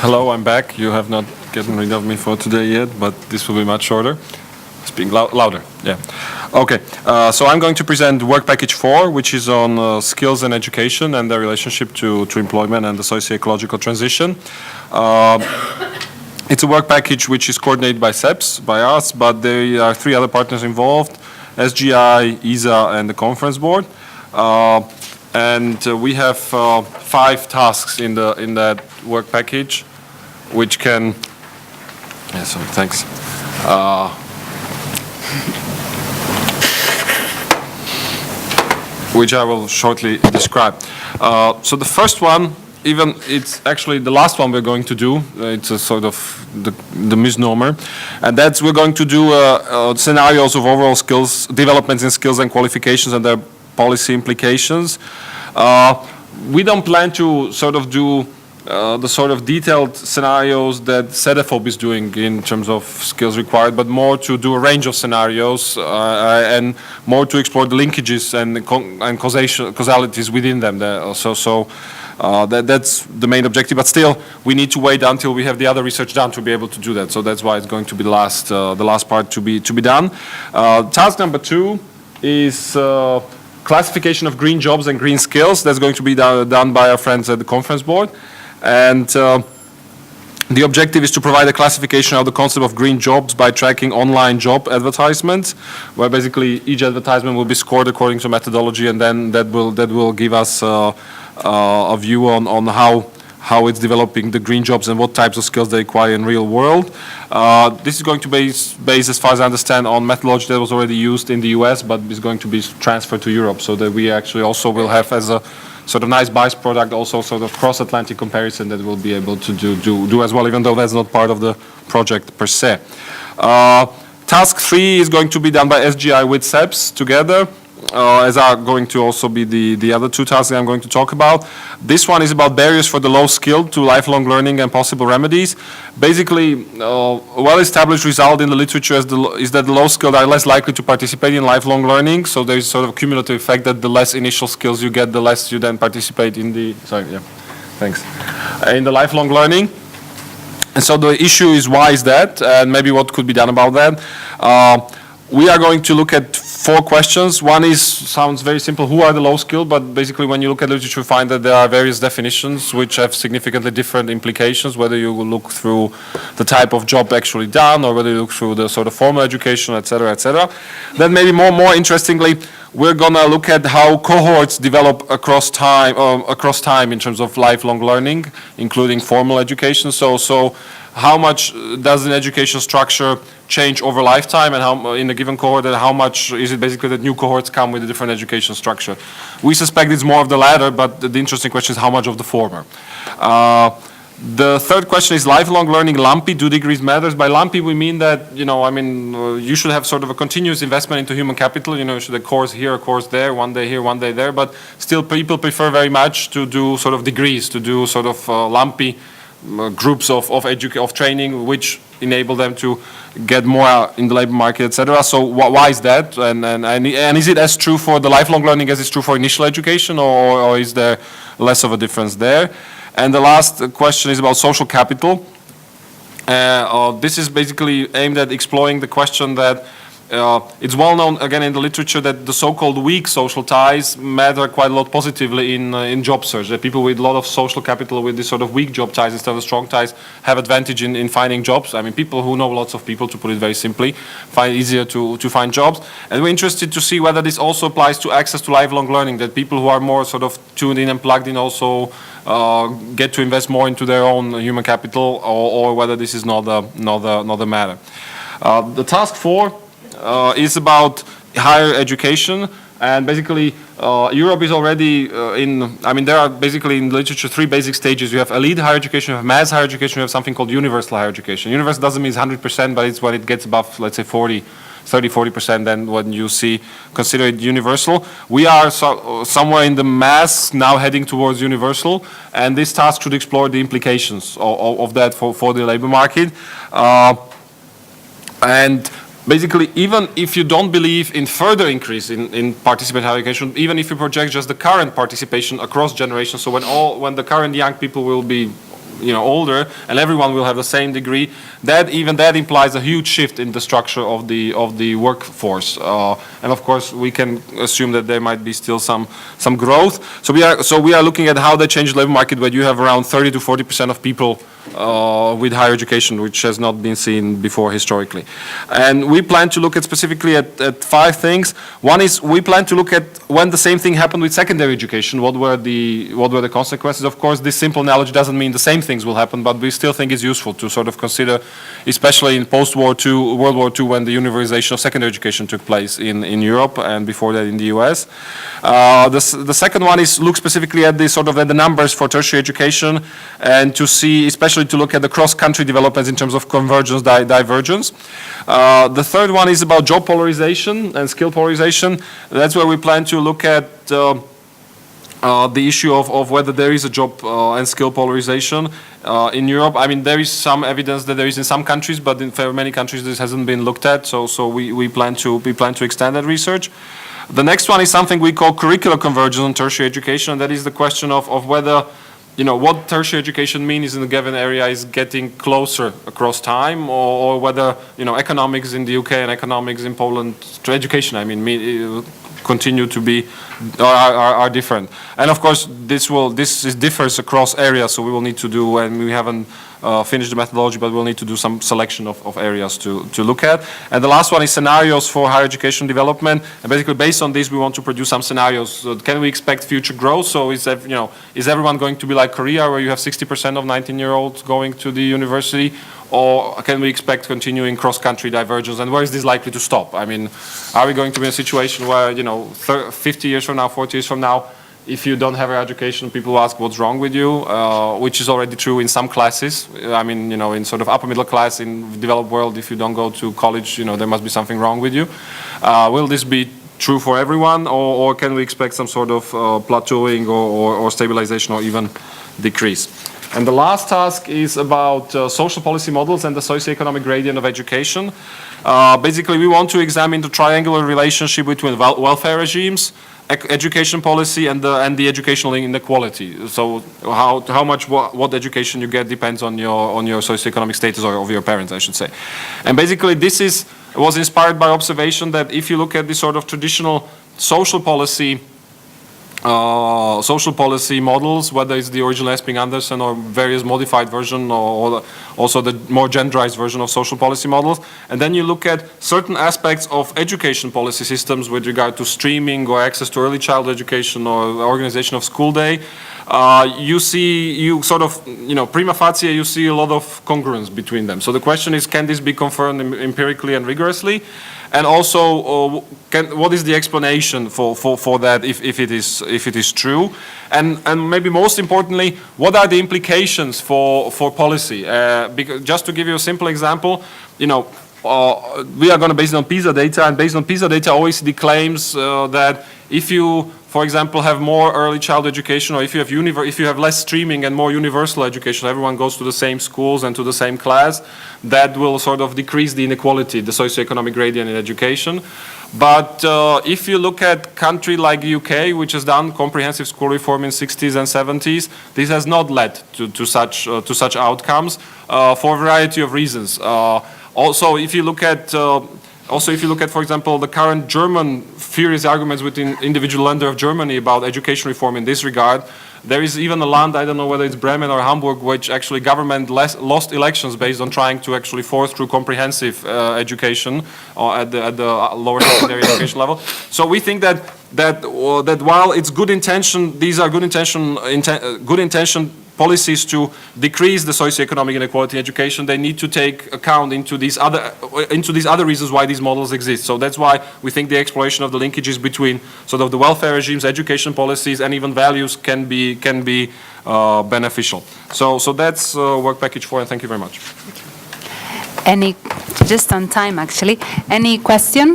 Hello, I'm back. You have not gotten rid of me for today yet, but this will be much shorter. Speak louder, yeah. Okay, so I'm going to present work package 4, which is on skills and education and their relationship to employment and the socio-ecological transition. It's a work package which is coordinated by CEPS, by us, but there are 3 other partners involved: SGI, ESA, and the conference board. We have 5 tasks in that work package, which can. Yeah, so thanks. Which I will shortly describe. So the first one, even it's actually the last one we're going to do. It's a sort of the misnomer, and that's we're going to do scenarios of overall skills developments in skills and qualifications and their policy implications. We don't plan to sort of do the sort of detailed scenarios that CEDEFOP is doing in terms of skills required, but more to do a range of scenarios and more to explore the linkages and causalities within them. That's the main objective, but still we need to wait until we have the other research done to be able to do that. So that's why it's going to be the last part to be done. Task number 2 is classification of green jobs and green skills. That's going to be done by our friends at the conference board. And the objective is to provide a classification of the concept of green jobs by tracking online job advertisements, where basically each advertisement will be scored according to methodology, and then that will give us a view on how it's developing the green jobs and what types of skills they require in real world. This is going to be based, as far as I understand, on methodology that was already used in the US, but is going to be transferred to Europe, so that we actually also will have as a sort of nice byproduct also sort of cross-Atlantic comparison that we'll be able to do as well, even though that's not part of the project per se. Task 3 is going to be done by SGI with CEPS together, as are going to also be the other 2 tasks that I'm going to talk about. This one is about barriers for the low skilled to lifelong learning and possible remedies. Basically, a well-established result in the literature is that the low skilled are less likely to participate in lifelong learning. So there is sort of a cumulative effect that the less initial skills you get, the less you then participate in the, in the lifelong learning. And so the issue is, why is that, and maybe what could be done about that. We are going to look at 4 questions. One sounds very simple: who are the low skilled? But basically, when you look at literature, you find that there are various definitions which have significantly different implications, whether you look through the type of job actually done, or whether you look through the sort of formal education, etc., etc. Then maybe more interestingly, we're gonna look at how cohorts develop across time in terms of lifelong learning, including formal education. So how much does an education structure change over lifetime, and how in a given cohort, and how much is it basically that new cohorts come with a different education structure? We suspect it's more of the latter, but the interesting question is how much of the former. The third question is lifelong learning lumpy, do degrees matter? By lumpy we mean that, you should have sort of a continuous investment into human capital, you should have a course here, a course there, one day here, one day there, but still people prefer very much to do sort of degrees, to do sort of lumpy groups of training, which enable them to get more in the labor market, etc. So why is that? And is it as true for the lifelong learning as it's true for initial education, or is there less of a difference there? And the last question is about social capital. This is basically aimed at exploring the question that it's well known, again, in the literature, that the so-called weak social ties matter quite a lot positively in job search. That people with a lot of social capital, with this sort of weak job ties instead of strong ties, have advantage in finding jobs. I mean, people who know lots of people, to put it very simply, find it easier to find jobs. And we're interested to see whether this also applies to access to lifelong learning, that people who are more sort of tuned in and plugged in also get to invest more into their own human capital, or whether this is not the matter. The task 4 is about higher education, and basically Europe is already there are basically in literature 3 basic stages. You have elite higher education, you have mass higher education, you have something called universal higher education. Universal doesn't mean 100%, but it's when it gets above, let's say, 30-40%, then when you consider it universal. We are somewhere in the mass, now heading towards universal, and this task should explore the implications of that for the labor market. And basically, even if you don't believe in further increase in participant higher education, even if you project just the current participation across generations, so when the current young people will be older, and everyone will have the same degree, that implies a huge shift in the structure of the workforce. And of course, we can assume that there might be still some growth. So we are looking at how they change the labor market, where you have around 30 to 40% of people with higher education, which has not been seen before historically. And we plan to look at specifically at 5 things. One is we plan to look at when the same thing happened with secondary education, what were the consequences. Of course, this simple knowledge doesn't mean the same things will happen, but we still think it's useful to sort of consider, especially in World War II, when the universalization of secondary education took place in Europe, and before that in the US. The second one is look specifically at the numbers for tertiary education, and to see, especially to look at the cross-country developments in terms of convergence, divergence. The third one is about job polarization and skill polarization. That's where we plan to look at the issue of whether there is a job and skill polarization in Europe. I mean, there is some evidence that there is in some countries, but in many countries this hasn't been looked at. So we plan to extend that research. The next one is something we call curricular convergence in tertiary education. That is the question of whether what tertiary education means in a given area is getting closer across time, or whether economics in the UK and economics in Poland to education, continue to be are different. And of course, this differs across areas, so we will need to do, and we haven't finished the methodology, but we'll need to do some selection of areas to look at. And the last one is scenarios for higher education development. And basically, based on this, we want to produce some scenarios. Can we expect future growth? So is everyone going to be like Korea, where you have 60% of 19-year-olds going to the university? Or can we expect continuing cross-country divergence? And where is this likely to stop? I mean, are we going to be in a situation where, 50 years from now, 40 years from now, if you don't have higher education, people will ask what's wrong with you, which is already true in some classes. I mean, in sort of upper middle class in developed world, if you don't go to college, there must be something wrong with you. Will this be true for everyone, or can we expect some sort of plateauing or stabilization or even decrease? And the last task is about social policy models and the socio-economic gradient of education. Basically, we want to examine the triangular relationship between welfare regimes, education policy, and the educational inequality. So how much what education you get depends on your socio-economic status, or of your parents, I should say. And basically, this was inspired by observation that if you look at the sort of traditional social policy models, whether it's the original Esping-Andersen or various modified version, or also the more genderized version of social policy models, and then you look at certain aspects of education policy systems with regard to streaming or access to early childhood education or organization of school day, prima facie, you see a lot of congruence between them. So the question is, can this be confirmed empirically and rigorously? And also, what is the explanation for that if it is true? And maybe most importantly, what are the implications for policy? Because just to give you a simple example, we are going to base it on PISA data, and based on PISA data, OECD claims that if you, for example, have more early childhood education, or if you have less streaming and more universal education, everyone goes to the same schools and to the same class, that will sort of decrease the inequality, the socioeconomic gradient in education. But if you look at a country like the UK, which has done comprehensive school reform in 60s and 70s, this has not led to such outcomes for a variety of reasons. Also, if you look at, for example, the current German furious arguments within individual Länder of Germany about education reform in this regard, there is even a land, I don't know whether it's Bremen or Hamburg, which actually government lost elections based on trying to actually force through comprehensive education at the lower secondary education level. So we think that while it's good intention, these are good intention policies to decrease the socioeconomic inequality in education, they need to take account into these other reasons why these models exist. So that's why we think the exploration of the linkages between sort of the welfare regimes, education policies, and even values can be beneficial. So that's work package 4, and thank you very much. Just on time, actually. Any question?